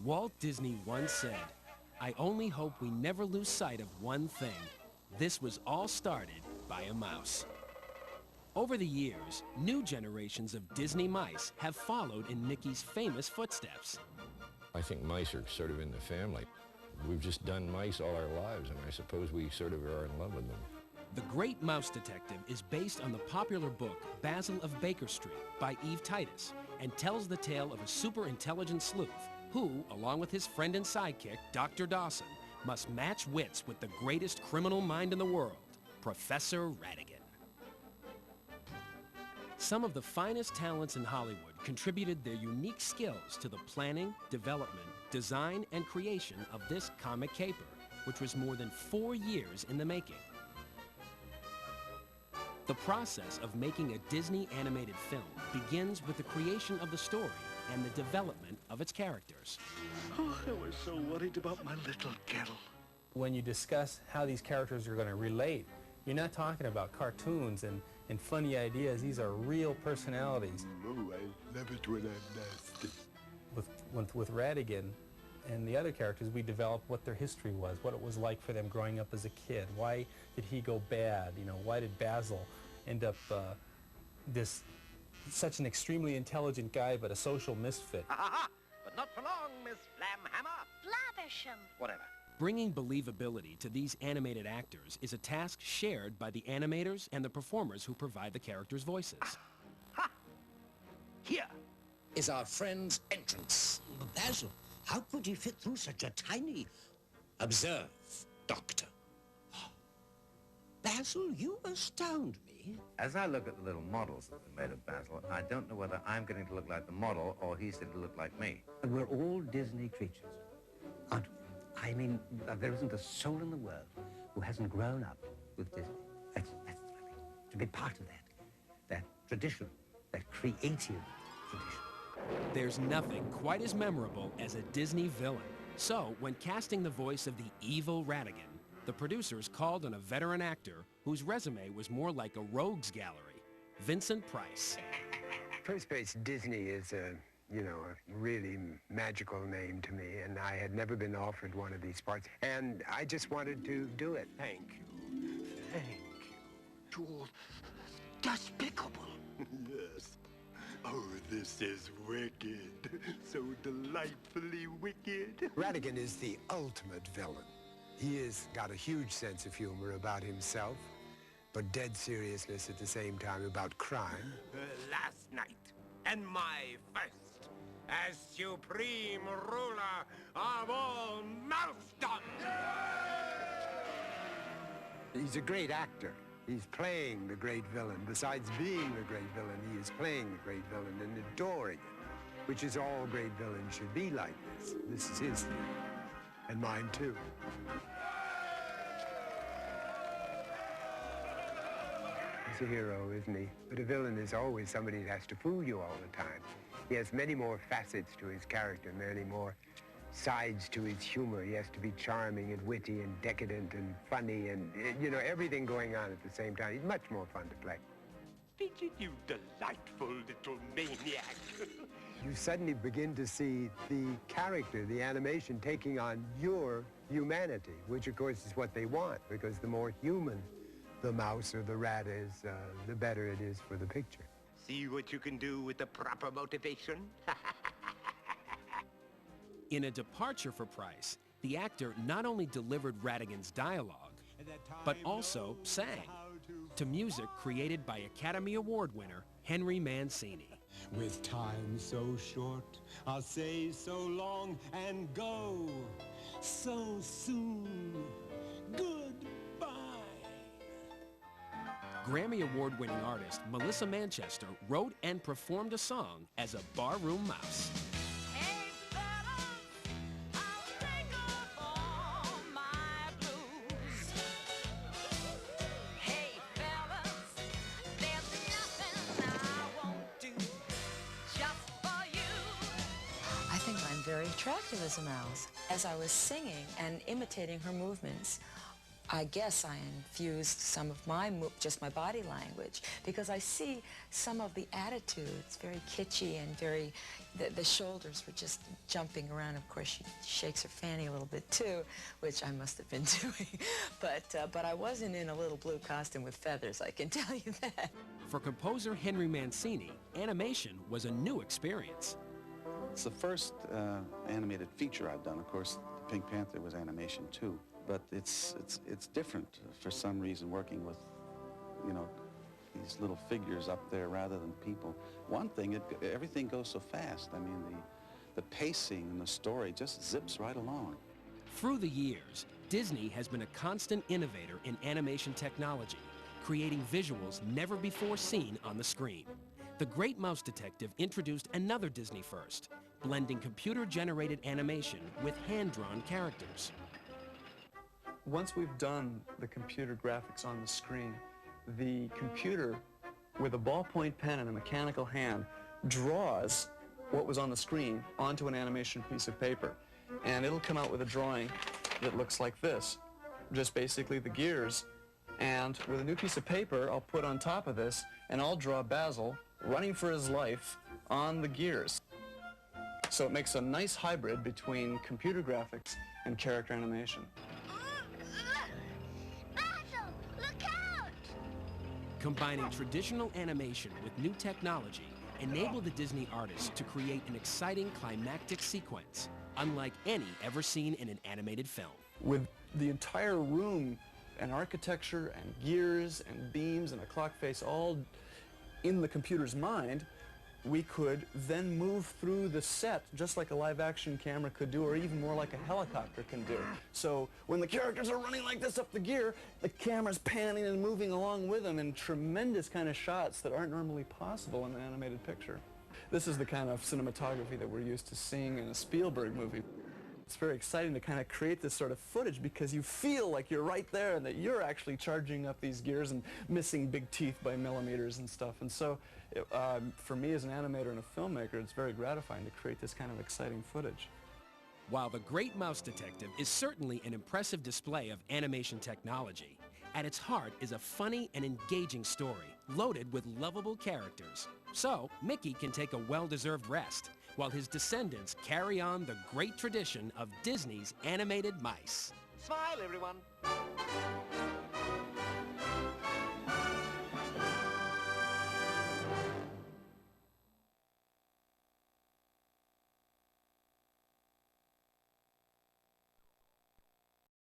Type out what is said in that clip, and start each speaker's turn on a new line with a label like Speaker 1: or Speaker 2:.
Speaker 1: Walt Disney once said, "I only hope we never lose sight of one thing. This was all started by a mouse." Over the years, new generations of Disney mice have followed in Mickey's famous footsteps.
Speaker 2: I think mice are sort of in the family. We've just done mice all our lives, and I suppose we sort of are in love with them.
Speaker 1: The Great Mouse Detective is based on the popular book Basil of Baker Street by Eve Titus and tells the tale of a super-intelligent sleuth who, along with his friend and sidekick, Dr. Dawson, must match wits with the greatest criminal mind in the world, Professor Ratigan. Some of the finest talents in Hollywood contributed their unique skills to the planning, development, design, and creation of this comic caper, which was more than 4 years in the making. The process of making a Disney animated film begins with the creation of the story and the development of its characters.
Speaker 3: Oh, I was so worried about my little girl.
Speaker 4: When you discuss how these characters are going to relate, you're not talking about cartoons and funny ideas. These are real personalities.
Speaker 3: Oh, I love it when I'm nasty.
Speaker 4: With Ratigan and the other characters, we developed what their history was, what it was like for them growing up as a kid. Why did he go bad? You know, why did Basil end up such an extremely intelligent guy, but a social misfit?
Speaker 5: Ha ha ha! But not for long, Miss Flamhammer.
Speaker 6: Blavisham.
Speaker 5: Whatever.
Speaker 1: Bringing believability to these animated actors is a task shared by the animators and the performers who provide the characters' voices.
Speaker 5: Ha! Here
Speaker 7: is our friend's entrance.
Speaker 8: Basil, how could he fit through such a tiny...
Speaker 7: Observe, Doctor.
Speaker 8: Basil, you astound me.
Speaker 9: As I look at the little models that were made of Basil, I don't know whether I'm getting to look like the model or he's going to look like me.
Speaker 10: And we're all Disney creatures, aren't we? I mean, there isn't a soul in the world who hasn't grown up with Disney. That's thrilling. To be part of that tradition, that creative tradition.
Speaker 1: There's nothing quite as memorable as a Disney villain. So, when casting the voice of the evil Ratigan, the producers called on a veteran actor whose resume was more like a rogues gallery, Vincent Price.
Speaker 11: First base, Disney is a really magical name to me, and I had never been offered one of these parts, and I just wanted to do it.
Speaker 3: Thank you. Thank you. You're despicable. Yes. Oh, this is wicked. So delightfully wicked.
Speaker 11: Ratigan is the ultimate villain. He has got a huge sense of humor about himself, but dead seriousness at the same time about crime.
Speaker 5: Last night, and my first as supreme ruler of all Mousedom.
Speaker 11: He's a great actor. He's playing the great villain. Besides being the great villain, he is playing the great villain and adoring it, which is all great villains should be like this. This is his thing, and mine too. He's a hero, isn't he? But a villain is always somebody that has to fool you all the time. He has many more facets to his character, many more sides to his humor. He has to be charming and witty and decadent and funny and, everything going on at the same time. He's much more fun to play.
Speaker 5: You delightful little maniac.
Speaker 11: You suddenly begin to see the character, the animation, taking on your humanity, which, of course, is what they want, because the more human the mouse or the rat is, the better it is for the picture.
Speaker 5: See what you can do with the proper motivation?
Speaker 1: In a departure for Price, the actor not only delivered Ratigan's dialogue, but also sang to music created by Academy Award winner Henry Mancini.
Speaker 12: With time so short, I'll say so long and go so soon. Goodbye.
Speaker 1: Grammy Award-winning artist Melissa Manchester wrote and performed a song as a barroom mouse.
Speaker 13: I think I'm very attractive as a mouse. As I was singing and imitating her movements, I guess I infused some of just my body language, because I see some of the attitudes, very kitschy and very, the shoulders were just jumping around. Of course, she shakes her fanny a little bit too, which I must have been doing. But I wasn't in a little blue costume with feathers, I can tell you that.
Speaker 1: For composer Henry Mancini, animation was a new experience.
Speaker 6: It's the first animated feature I've done. Of course, the Pink Panther was animation too. But it's different for some reason, working with, you know, these little figures up there rather than people. One thing, everything goes so fast. I mean, the pacing and the story just zips right along.
Speaker 1: Through the years, Disney has been a constant innovator in animation technology, creating visuals never before seen on the screen. The Great Mouse Detective introduced another Disney first, blending computer-generated animation with hand-drawn characters.
Speaker 14: Once we've done the computer graphics on the screen, the computer, with a ballpoint pen and a mechanical hand, draws what was on the screen onto an animation piece of paper. And it'll come out with a drawing that looks like this, just basically the gears. And with a new piece of paper, I'll put on top of this, and I'll draw Basil running for his life on the gears. So it makes a nice hybrid between computer graphics and character animation.
Speaker 1: Combining traditional animation with new technology enabled the Disney artists to create an exciting climactic sequence, unlike any ever seen in an animated film.
Speaker 14: With the entire room and architecture and gears and beams and a clock face all in the computer's mind, we could then move through the set just like a live-action camera could do, or even more like a helicopter can do. So when the characters are running like this up the gear, the camera's panning and moving along with them in tremendous kind of shots that aren't normally possible in an animated picture. This is the kind of cinematography that we're used to seeing in a Spielberg movie. It's very exciting to kind of create this sort of footage because you feel like you're right there and that you're actually charging up these gears and missing big teeth by millimeters and stuff. And so for me as an animator and a filmmaker, it's very gratifying to create this kind of exciting footage.
Speaker 1: While The Great Mouse Detective is certainly an impressive display of animation technology, at its heart is a funny and engaging story, loaded with lovable characters. So Mickey can take a well-deserved rest, while his descendants carry on the great tradition of Disney's animated mice.
Speaker 5: Smile, everyone.